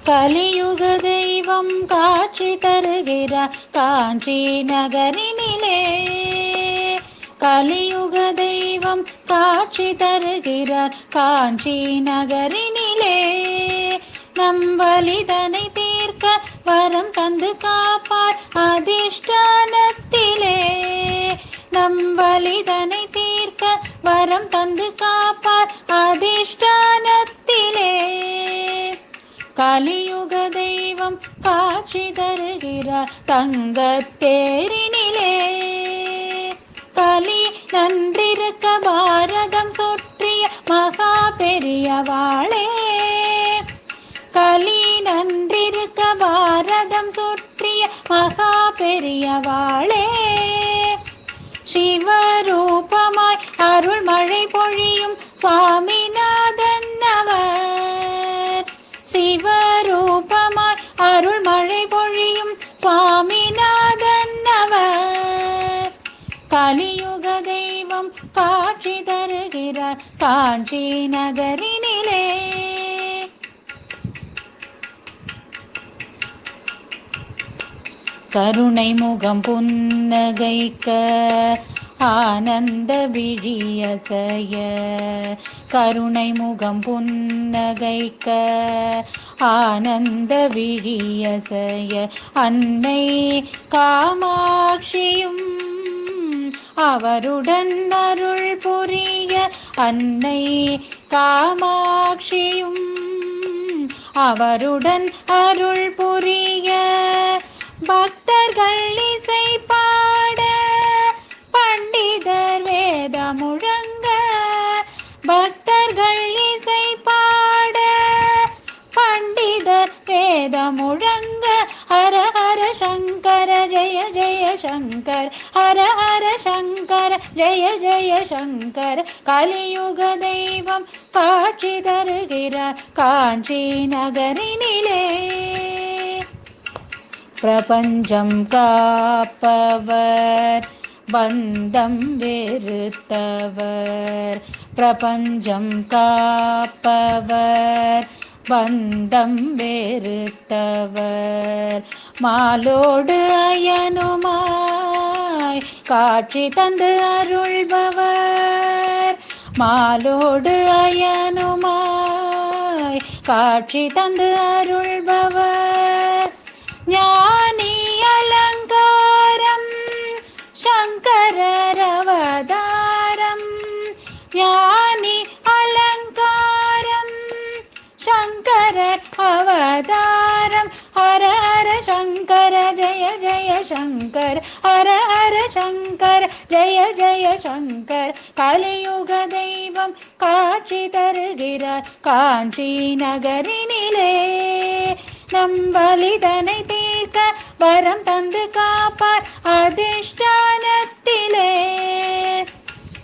கலியுக தெய்வம் காட்சி தருகிறார் காஞ்சி நகரினிலே. கலியுக தெய்வம் காட்சி தருகிறார் காஞ்சி நகரினிலே. நம் வலிதனை தீர்க்க வரம் தந்து காப்பார் அதிஷ்டானத்திலே. நம் வலிதனை தீர்க்க வரம் தந்து காப்பார் அதிஷ்டானத்திலே. கலியுக தெய்வம் காட்சி தருகிறார் தங்கத்தேரினிலே. கலி நன்றிருக்க பாரதம் சுற்றிய மகா பெரியவாளே. கலி நன்றிருக்க பாரதம் சுற்றிய மகா பெரியவாளே. சிவரூபமாய் அருள் மழை பொழியும் சுவாமிநாதன் அவர். சிவரூபமாய் அருள் மழை பொழியும் சுவாமிநாதன் அவர். கலியுக தெய்வம் காட்சி தருகிறார் காஞ்சி நகரினிலே. கருணை முகம் புன்னகைக்க ஆனந்த விழியசைய. கருணை முகம் புன்னகைக்க ஆனந்த விழியசைய. அன்னை காமாட்சியும் அவருடன் அருள் புரிய. அன்னை காமாட்சியும் அவருடன் அருள் புரிய. பக்தர்கள் இசை பாட பண்டிதர் வேத முழங்க. பக்தர்கள் இசை பாட பண்டிதர் வேத முழங்க. ஹர ஹர சங்கர ஜெய ஜெய சங்கர். ஹர ஹர சங்கர ஜெய ஜெய சங்கர். கலியுக தெய்வம் காட்சி தருகிறார் காஞ்சி நகரினிலே. பிரபஞ்சம் காப்பவர் பந்தம் வெறுத்தவர். பிரபஞ்சம் காப்பவர் பந்தம் வெறுத்தவர். மாலோடு அயனுமாய் காட்சி தந்து அருள்பவர். மாலோடு அயனுமாய் காட்சி தந்து அருள்பவர். ஞானி அலங்காரம் சங்கரர் அவதாரம். ஞானி அலங்காரம் சங்கரர் அவதாரம். ஹர ஹர சங்கர ஜெய ஜெய சங்கர். ஹர ஹர சங்கர ஜெய ஜெய சங்கர். கலியுக தெய்வம் காட்சி தருகிறார் காஞ்சி நகரினிலே. நம் வலிதனை தீர்க்க வரம் தந்து காப்பார் அதிஷ்டானத்திலே.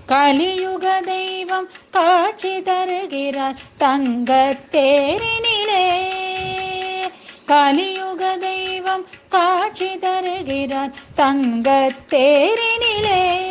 கலியுக தெய்வம் காட்சி தருகிறார் தங்கத்தேரினிலே. கலியுக தெய்வம் காட்சி தருகிறார் தங்கத்தேரினிலே.